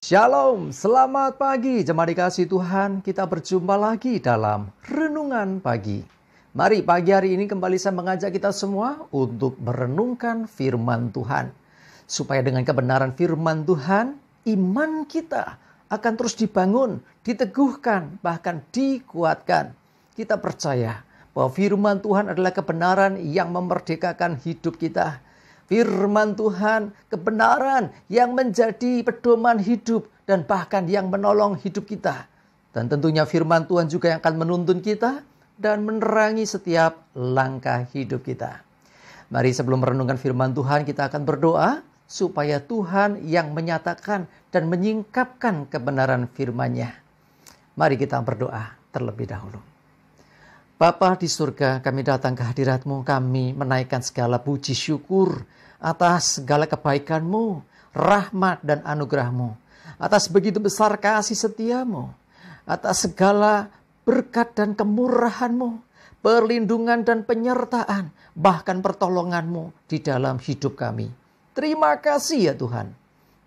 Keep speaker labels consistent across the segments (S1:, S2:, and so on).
S1: Shalom, selamat pagi jemaat dikasihi Tuhan. Kita berjumpa lagi dalam Renungan Pagi. Mari pagi hari ini kembali saya mengajak kita semua untuk merenungkan firman Tuhan. Supaya dengan kebenaran firman Tuhan, iman kita akan terus dibangun, diteguhkan, bahkan dikuatkan. Kita percaya bahwa firman Tuhan adalah kebenaran yang memerdekakan hidup kita. Firman Tuhan, kebenaran yang menjadi pedoman hidup dan bahkan yang menolong hidup kita. Dan tentunya firman Tuhan juga yang akan menuntun kita dan menerangi setiap langkah hidup kita. Mari sebelum merenungkan firman Tuhan, kita akan berdoa supaya Tuhan yang menyatakan dan menyingkapkan kebenaran firman-Nya. Mari kita berdoa terlebih dahulu. Bapa di surga, kami datang ke hadirat-Mu, kami menaikkan segala puji syukur atas segala kebaikan-Mu, rahmat dan anugerah-Mu, atas begitu besar kasih setia-Mu, atas segala berkat dan kemurahan-Mu, perlindungan dan penyertaan, bahkan pertolongan-Mu di dalam hidup kami. Terima kasih ya Tuhan.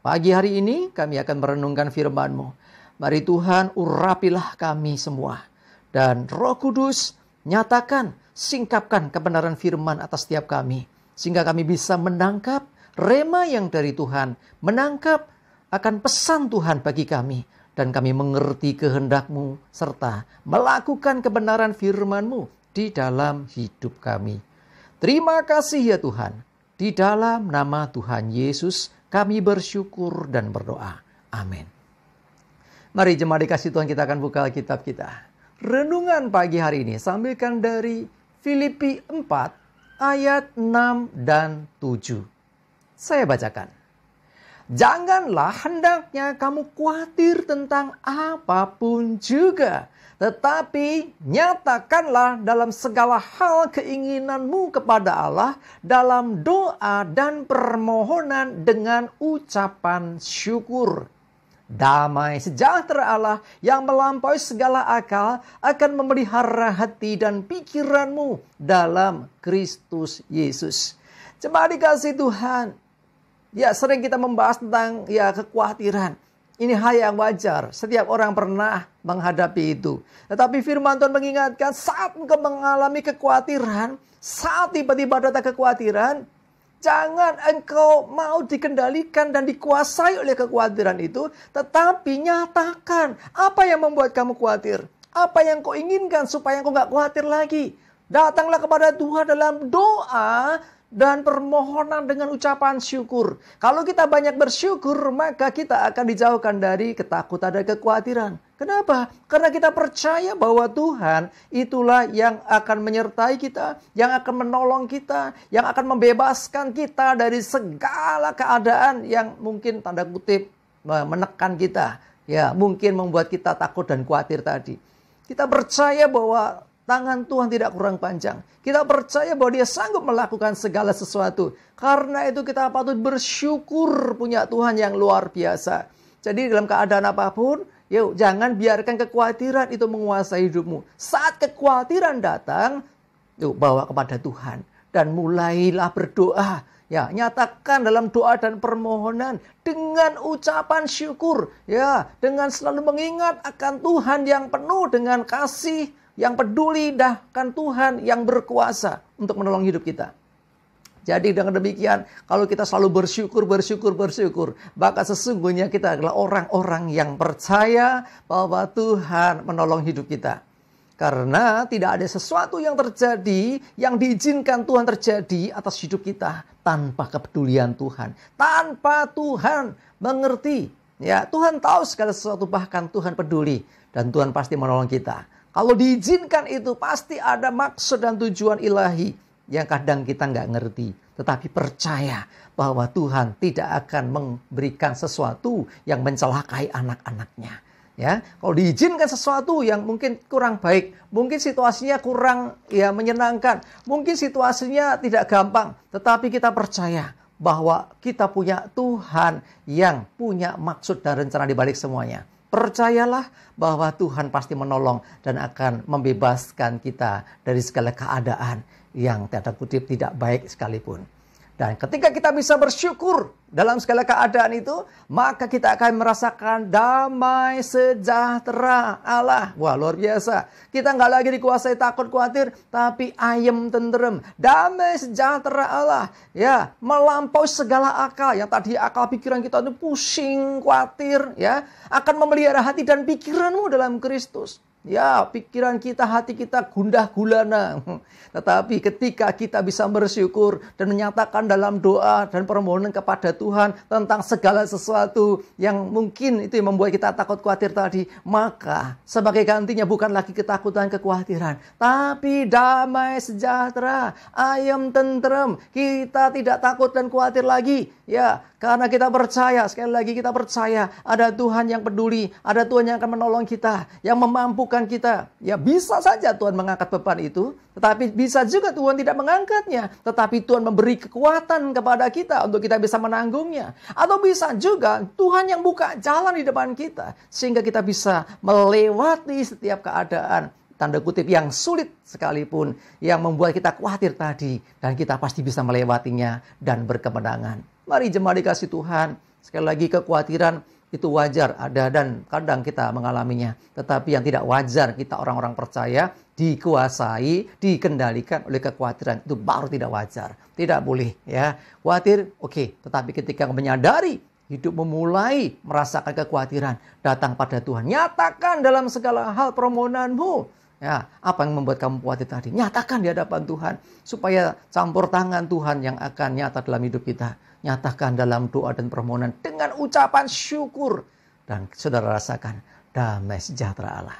S1: Pagi hari ini kami akan merenungkan firman-Mu. Mari Tuhan urapilah kami semua. Dan Roh Kudus nyatakan, singkapkan kebenaran firman atas setiap kami. Sehingga kami bisa menangkap rema yang dari Tuhan. Menangkap akan pesan Tuhan bagi kami. Dan kami mengerti kehendak-Mu. Serta melakukan kebenaran firman-Mu di dalam hidup kami. Terima kasih ya Tuhan. Di dalam nama Tuhan Yesus kami bersyukur dan berdoa. Amin. Mari jemaat dikasihi Tuhan, kita akan buka Alkitab kita. Renungan pagi hari ini sambilkan dari Filipi 4 ayat 6 dan 7. Saya bacakan. Janganlah hendaknya kamu khawatir tentang apapun juga, tetapi nyatakanlah dalam segala hal keinginanmu kepada Allah dalam doa dan permohonan dengan ucapan syukur. Damai sejahtera Allah yang melampaui segala akal akan memelihara hati dan pikiranmu dalam Kristus Yesus. Jemaat dikasihi Tuhan, ya sering kita membahas tentang kekhawatiran. Ini hal yang wajar, setiap orang pernah menghadapi itu. Tetapi firman Tuhan mengingatkan, saat engkau mengalami kekhawatiran, saat tiba-tiba datang kekhawatiran, jangan engkau mau dikendalikan dan dikuasai oleh kekhawatiran itu, tetapi nyatakan apa yang membuat kamu khawatir. Apa yang kau inginkan supaya engkau gak khawatir lagi. Datanglah kepada Tuhan dalam doa dan permohonan dengan ucapan syukur. Kalau kita banyak bersyukur, maka kita akan dijauhkan dari ketakutan dan kekhawatiran. Kenapa? Karena kita percaya bahwa Tuhan itulah yang akan menyertai kita, yang akan menolong kita, yang akan membebaskan kita dari segala keadaan yang mungkin tanda kutip menekan kita. Ya, mungkin membuat kita takut dan khawatir tadi. Kita percaya bahwa tangan Tuhan tidak kurang panjang. Kita percaya bahwa Dia sanggup melakukan segala sesuatu. Karena itu kita patut bersyukur punya Tuhan yang luar biasa. Jadi dalam keadaan apapun, yuk jangan biarkan kekhawatiran itu menguasai hidupmu. Saat kekhawatiran datang, yuk bawa kepada Tuhan. Dan mulailah berdoa. Ya, nyatakan dalam doa dan permohonan dengan ucapan syukur. Ya, dengan selalu mengingat akan Tuhan yang penuh dengan kasih, yang peduli, bahkan Tuhan yang berkuasa untuk menolong hidup kita. Jadi dengan demikian, kalau kita selalu bersyukur, maka sesungguhnya kita adalah orang-orang yang percaya bahwa Tuhan menolong hidup kita. Karena tidak ada sesuatu yang terjadi, yang diizinkan Tuhan terjadi atas hidup kita tanpa kepedulian Tuhan. Tanpa Tuhan mengerti. Ya, Tuhan tahu segala sesuatu, bahkan Tuhan peduli. Dan Tuhan pasti menolong kita. Kalau diizinkan itu pasti ada maksud dan tujuan ilahi yang kadang kita nggak ngerti. Tetapi percaya bahwa Tuhan tidak akan memberikan sesuatu yang mencelakai anak-anaknya. Ya, kalau diizinkan sesuatu yang mungkin kurang baik, mungkin situasinya kurang menyenangkan, mungkin situasinya tidak gampang, tetapi kita percaya bahwa kita punya Tuhan yang punya maksud dan rencana di balik semuanya. Percayalah bahwa Tuhan pasti menolong dan akan membebaskan kita dari segala keadaan yang tanda kutip tidak baik sekalipun. Dan ketika kita bisa bersyukur dalam segala keadaan itu, maka kita akan merasakan damai sejahtera Allah. Wah, luar biasa. Kita nggak lagi dikuasai takut khawatir, tapi ayem tentrem. Damai sejahtera Allah. Ya, melampaui segala akal. Yang tadi akal pikiran kita itu pusing, khawatir. Ya, akan memelihara hati dan pikiranmu dalam Kristus. Ya, pikiran kita, hati kita gundah gulana. Tetapi ketika kita bisa bersyukur dan menyatakan dalam doa dan permohonan kepada Tuhan tentang segala sesuatu yang mungkin itu yang membuat kita takut khawatir tadi, maka sebagai gantinya bukan lagi ketakutan, kekhawatiran, tapi damai sejahtera, ayem tentrem. Kita tidak takut dan khawatir lagi. Ya, karena kita percaya, sekali lagi kita percaya ada Tuhan yang peduli, ada Tuhan yang akan menolong kita, yang memampukan kita. Ya, bisa saja Tuhan mengangkat beban itu, tetapi bisa juga Tuhan tidak mengangkatnya, tetapi Tuhan memberi kekuatan kepada kita untuk kita bisa menanggungnya. Atau bisa juga Tuhan yang buka jalan di depan kita, sehingga kita bisa melewati setiap keadaan, tanda kutip yang sulit sekalipun, yang membuat kita khawatir tadi, dan kita pasti bisa melewatinya dan berkemenangan. Mari jemaat dikasih Tuhan, sekali lagi kekhawatiran itu wajar ada dan kadang kita mengalaminya. Tetapi yang tidak wajar kita orang-orang percaya dikuasai, dikendalikan oleh kekhawatiran, itu baru tidak wajar. Tidak boleh ya. Khawatir, oke. Tetapi ketika menyadari hidup memulai merasakan kekhawatiran, datang pada Tuhan. Nyatakan dalam segala hal permohonanmu. Ya, apa yang membuat kamu khawatir tadi? Nyatakan di hadapan Tuhan. Supaya campur tangan Tuhan yang akan nyata dalam hidup kita. Nyatakan dalam doa dan permohonan dengan ucapan syukur. Dan saudara rasakan damai sejahtera Allah.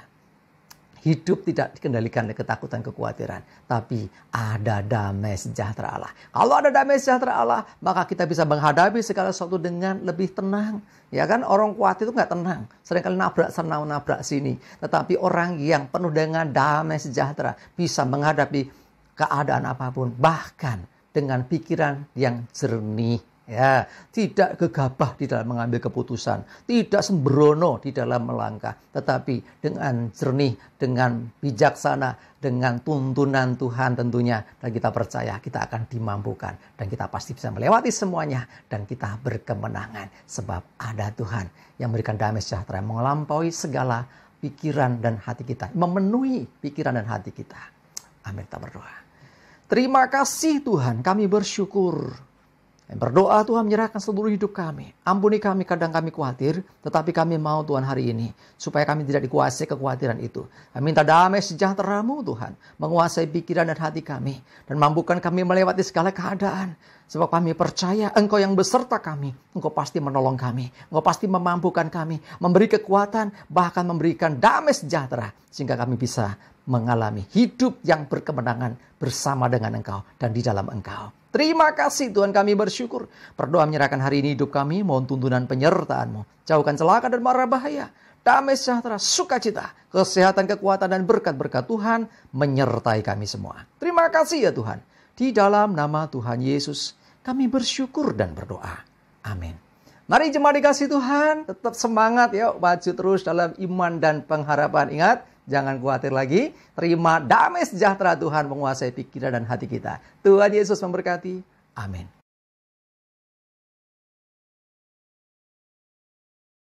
S1: Hidup tidak dikendalikan oleh ketakutan, kekhawatiran. Tapi ada damai sejahtera Allah. Kalau ada damai sejahtera Allah, maka kita bisa menghadapi segala sesuatu dengan lebih tenang. Ya kan, orang khawatir itu nggak tenang. Seringkali nabrak sana, nabrak sini. Tetapi orang yang penuh dengan damai sejahtera bisa menghadapi keadaan apapun. Bahkan dengan pikiran yang jernih. Ya, tidak gegabah di dalam mengambil keputusan, tidak sembrono di dalam melangkah, tetapi dengan jernih, dengan bijaksana, dengan tuntunan Tuhan tentunya, dan kita percaya kita akan dimampukan dan kita pasti bisa melewati semuanya dan kita berkemenangan sebab ada Tuhan yang memberikan damai sejahtera yang melampaui segala pikiran dan hati kita, memenuhi pikiran dan hati kita. Amin. Kita berdoa. Terima kasih Tuhan, kami bersyukur. Berdoa Tuhan menyerahkan seluruh hidup kami. Ampuni kami kadang kami khawatir, tetapi kami mau Tuhan hari ini. Supaya kami tidak dikuasai kekhawatiran itu. Kami minta damai sejahtera-Mu Tuhan. Menguasai pikiran dan hati kami. Dan mampukan kami melewati segala keadaan. Sebab kami percaya Engkau yang beserta kami. Engkau pasti menolong kami. Engkau pasti memampukan kami. Memberi kekuatan, bahkan memberikan damai sejahtera. Sehingga kami bisa mengalami hidup yang berkemenangan bersama dengan Engkau dan di dalam Engkau. Terima kasih Tuhan, kami bersyukur. Berdoa menyerahkan hari ini hidup kami, mohon tuntunan penyertaan-Mu. Jauhkan celaka dan mara bahaya. Damai sejahtera, sukacita, kesehatan, kekuatan, dan berkat-berkat Tuhan menyertai kami semua. Terima kasih ya Tuhan. Di dalam nama Tuhan Yesus, kami bersyukur dan berdoa. Amin. Mari jemaat dikasih Tuhan, tetap semangat ya, maju terus dalam iman dan pengharapan. Ingat, jangan khawatir lagi, terima damai sejahtera Tuhan menguasai pikiran dan hati kita. Tuhan Yesus memberkati. Amin.